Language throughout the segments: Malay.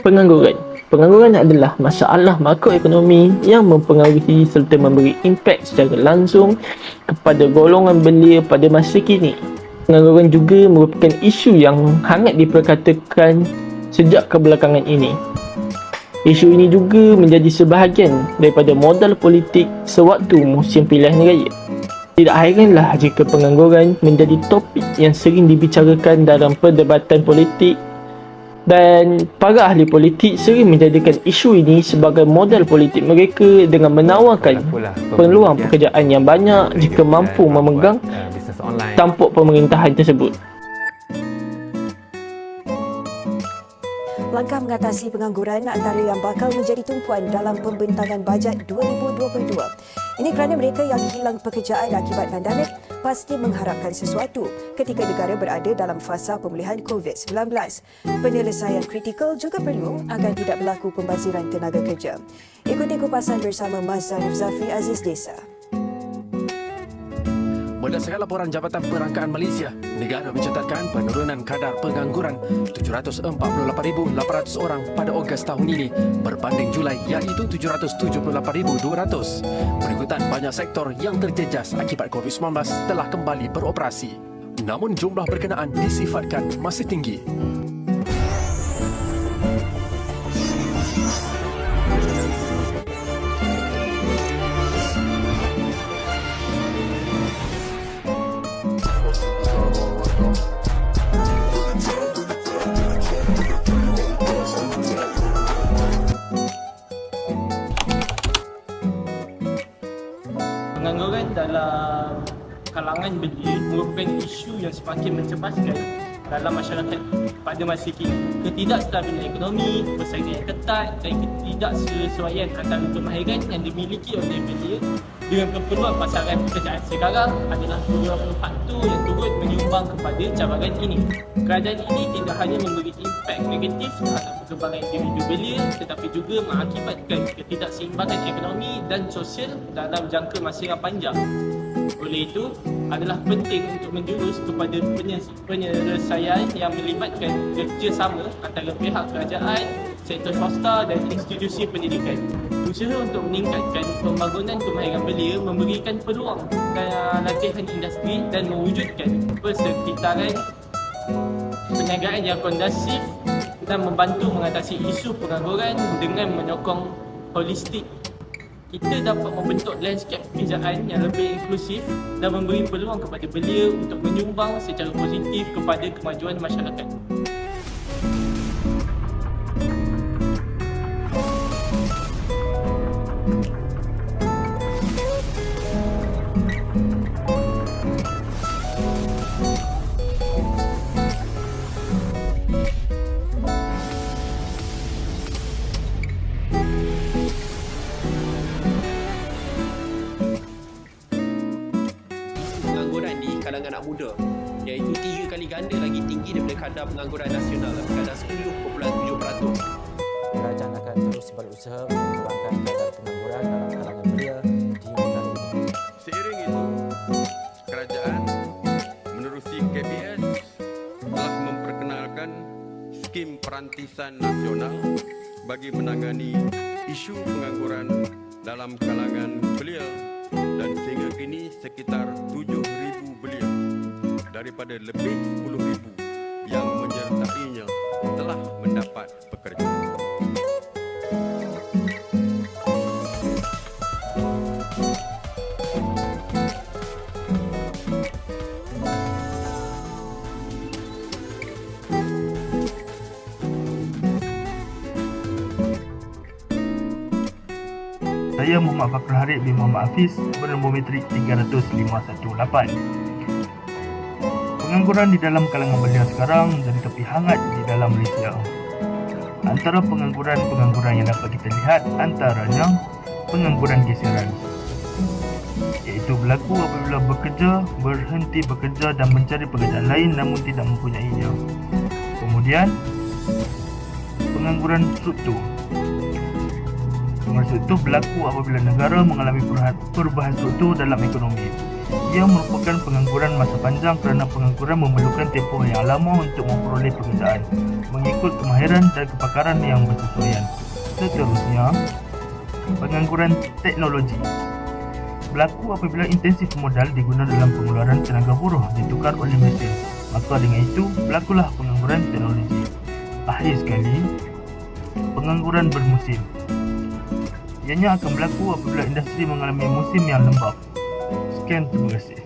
Pengangguran. Pengangguran adalah masalah makroekonomi yang mempengaruhi serta memberi impak secara langsung kepada golongan belia pada masa kini. Pengangguran juga merupakan isu yang hangat diperkatakan sejak kebelakangan ini. Isu ini juga menjadi sebahagian daripada modal politik sewaktu musim pilihan raya. Tidak hairanlah jika pengangguran menjadi topik yang sering dibicarakan dalam perdebatan politik, dan para ahli politik sering menjadikan isu ini sebagai modal politik mereka dengan menawarkan peluang pekerjaan yang banyak jika mampu memegang tampuk pemerintahan tersebut. Langkah mengatasi pengangguran antara yang bakal menjadi tumpuan dalam pembentangan bajet 2022. Ini kerana mereka yang hilang pekerjaan akibat pandemik pasti mengharapkan sesuatu ketika negara berada dalam fasa pemulihan COVID-19. Penyelesaian kritikal juga perlu agar tidak berlaku pembaziran tenaga kerja. Ikuti kupasan bersama Mas Zarif Zafri Aziz Desa. Berdasarkan laporan Jabatan Perangkaan Malaysia, negara mencatatkan penurunan kadar pengangguran 748,800 orang pada Ogos tahun ini berbanding Julai iaitu 778,200. Berikutan banyak sektor yang terjejas akibat COVID-19 telah kembali beroperasi. Namun jumlah berkenaan disifatkan masih tinggi. Pengangguran dalam kalangan belia merupakan isu yang semakin mencebaskan dalam masyarakat pada masa kini. Ketidakstabilan ekonomi, persaingan yang ketat dan ketidaksesuaian antara kemahiran yang dimiliki oleh belia dengan keperluan pasaran pekerjaan sekarang adalah beberapa faktor yang turut menyumbang kepada cabaran ini. Keadaan ini tidak hanya memberi impak negatif terhadap perkembangan individu belia tetapi juga mengakibatkan ketidakseimbangan ekonomi dan sosial dalam jangka masa yang panjang. Oleh itu, adalah penting untuk menjurus kepada penyelesaian yang melibatkan kerjasama antara pihak kerajaan, sektor swasta dan institusi pendidikan. Usaha untuk meningkatkan pembangunan kemahiran belia memberikan peluang latihan industri dan mewujudkan persekitaran perniagaan yang kondusif dan membantu mengatasi isu pengangguran dengan menyokong holistik. Kita dapat membentuk lanskap pekerjaan yang lebih inklusif dan memberi peluang kepada belia untuk menyumbang secara positif kepada kemajuan masyarakat. Pengangguran di kalangan anak muda iaitu 3 kali ganda lagi tinggi daripada kadar pengangguran nasional, kadar 10.7%. Kerajaan akan terus berusaha mengurangkan kadar pengangguran dalam kalangan belia di negara ini. Seiring itu, kerajaan menerusi KPS telah memperkenalkan skim perantisan nasional bagi menangani isu pengangguran dalam kalangan belia, dan sehingga kini sekitar 7,000 belia daripada lebih 10,000 yang menyertainya telah mendapat pekerjaan. Saya Muhammad Fakrul Harib bin Muhammad Hafiz, bernombor metrik 30518. Pengangguran di dalam kalangan belia sekarang menjadi topik hangat di dalam Malaysia. Antara pengangguran yang dapat kita lihat antaranya pengangguran geseran, iaitu berlaku apabila bekerja, berhenti bekerja dan mencari pekerjaan lain namun tidak mempunyainya. Kemudian, pengangguran struktur. Pengangguran struktur berlaku apabila negara mengalami perubahan struktur dalam ekonomi. Ia merupakan pengangguran masa panjang kerana pengangguran memerlukan tempoh yang lama untuk memperoleh pekerjaan mengikut kemahiran dan kepakaran yang bersesuaian. Seterusnya, pengangguran teknologi berlaku apabila intensif modal digunakan dalam pengeluaran tenaga buruh ditukar oleh mesin. Maka dengan itu, berlakulah pengangguran teknologi. Akhir sekali, pengangguran bermusim. Ianya akan berlaku apabila industri mengalami musim yang lembap. Sekian, terima kasih.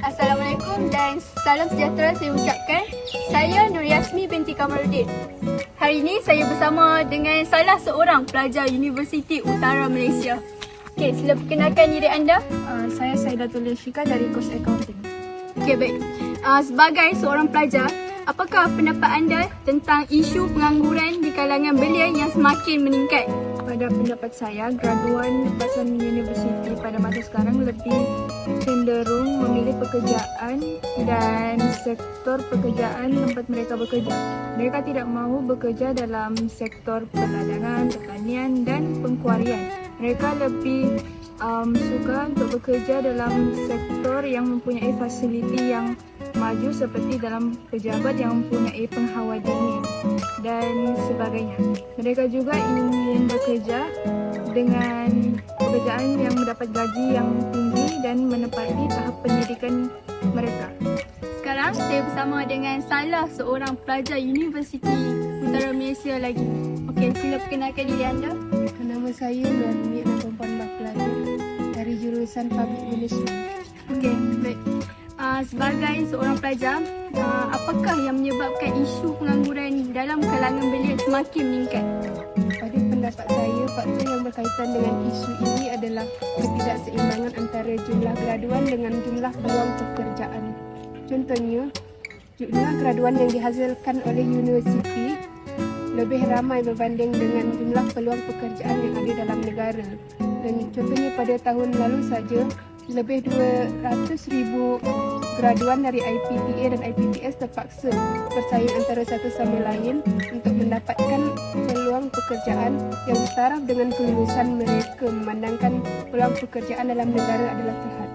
Assalamualaikum dan salam sejahtera saya ucapkan. Saya Nur Yasmi binti Kamaluddin. Hari ini saya bersama dengan salah seorang pelajar Universiti Utara Malaysia. Okey, sila perkenalkan diri anda. Saya Saidatul Shika dari kos accounting. Okey, baik. Sebagai seorang pelajar, apakah pendapat anda tentang isu pengangguran di kalangan belia yang semakin meningkat? Pada pendapat saya, graduan lepasan universiti pada masa sekarang lebih cenderung memilih pekerjaan dan sektor pekerjaan tempat mereka bekerja. Mereka tidak mahu bekerja dalam sektor perdagangan, pertanian dan pengkuarian. Mereka lebih suka untuk bekerja dalam sektor yang mempunyai fasiliti yang maju seperti dalam pejabat yang mempunyai penghawa dingin dan sebagainya. Mereka juga ingin bekerja dengan pekerjaan yang mendapat gaji yang tinggi dan menepati tahap pendidikan mereka. Sekarang saya bersama dengan salah seorang pelajar Universiti Utara Malaysia lagi. Okey, sila perkenalkan diri anda. Nama saya Nurmi Perempuan Pelajar dari jurusan Public Management. Okey, baik. Sebagai seorang pelajar, apakah yang menyebabkan isu pengangguran dalam kalangan belia semakin meningkat? Pada pendapat saya, faktor yang berkaitan dengan isu ini adalah ketidakseimbangan antara jumlah graduan dengan jumlah peluang pekerjaan. Contohnya, jumlah graduan yang dihasilkan oleh universiti lebih ramai berbanding dengan jumlah peluang pekerjaan yang ada dalam negara. Dan contohnya pada tahun lalu saja, lebih 200,000 graduan dari IPTA dan IPTS terpaksa bersaing antara satu sama lain untuk mendapatkan peluang pekerjaan yang setara dengan kelulusan mereka, memandangkan peluang pekerjaan dalam negara adalah terhad.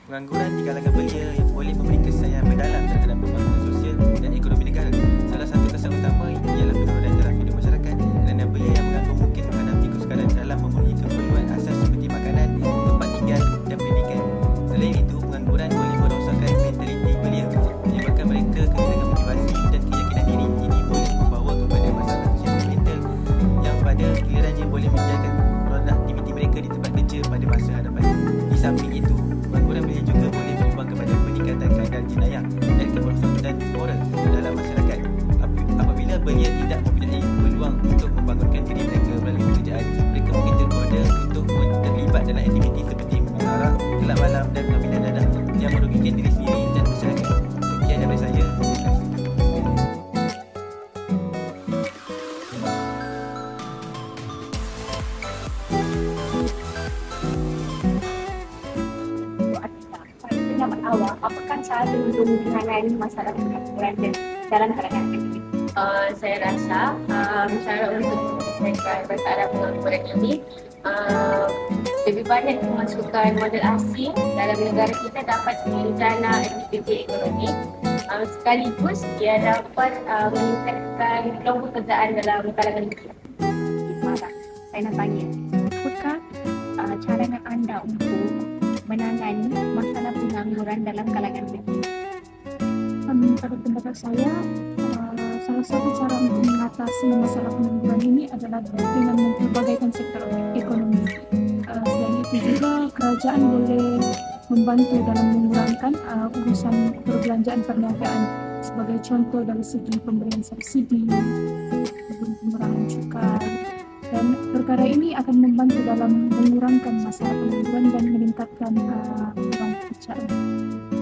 Pengangguran di kalangan belia yang boleh memberi kesan yang mendalam terhadap pembangunan sosial dan ekonomi negara. Salah satu kesan utama ialah penurunan taraf hidup masyarakat kerana belia yang menganggur mungkin menghadapi kesukaran dalam memenuhi keperluan asas seperti makanan, tempat tinggal dan pendidikan. Selain itu, pengangguran boleh merosakkan mentaliti belia, menyebabkan mereka kehilangan motivasi dan keyakinan diri. Ini boleh membawa kepada masalah kesihatan mental yang pada gilirannya boleh menjaga produktiviti mereka di tempat kerja pada masa hadapan. Di samping itu, pengangguran belia juga boleh menyumbang kepada peningkatan kadar jenayah dan kemerosotan moral dalam masyarakat. Apabila belia tidak mempunyai peluang untuk membangunkan diri mereka melalui pekerjaan, mereka mungkin tergoda untuk terlibat dalam aktiviti seperti minum arak, gelap malam dan pengambilan dadah yang merugikan diri sendiri dan masyarakat. Sekian daripada saya. Terima kasih. Pendapat awal, apakah cara untuk menangani masalah pengangguran dalam kalangan akademik? Saya rasa cara untuk menyelesaikan masalah pengangguran ini lebih banyak memasukkan modal asing dalam negara kita dapat merencana aktiviti ekonomi, sekaligus ia dapat meningkatkan peluang pekerjaan dalam kalangan kita. Saya nak tanya, apakah carangan anda untuk menangani masalah pengangguran dalam kalangan belia? Pada pendapat saya, salah satu cara untuk mengatasi masalah pengangguran ini adalah dengan memperbagaikan sektor ekonomi. Selain itu juga, kerajaan boleh membantu dalam mengurangkan urusan perbelanjaan perniagaan sebagai contoh dari segi pemberian subsidi, pengurangan cukai Dan perkara ini akan membantu dalam mengurangkan masalah pengangguran dan meningkatkan peluang pekerjaan.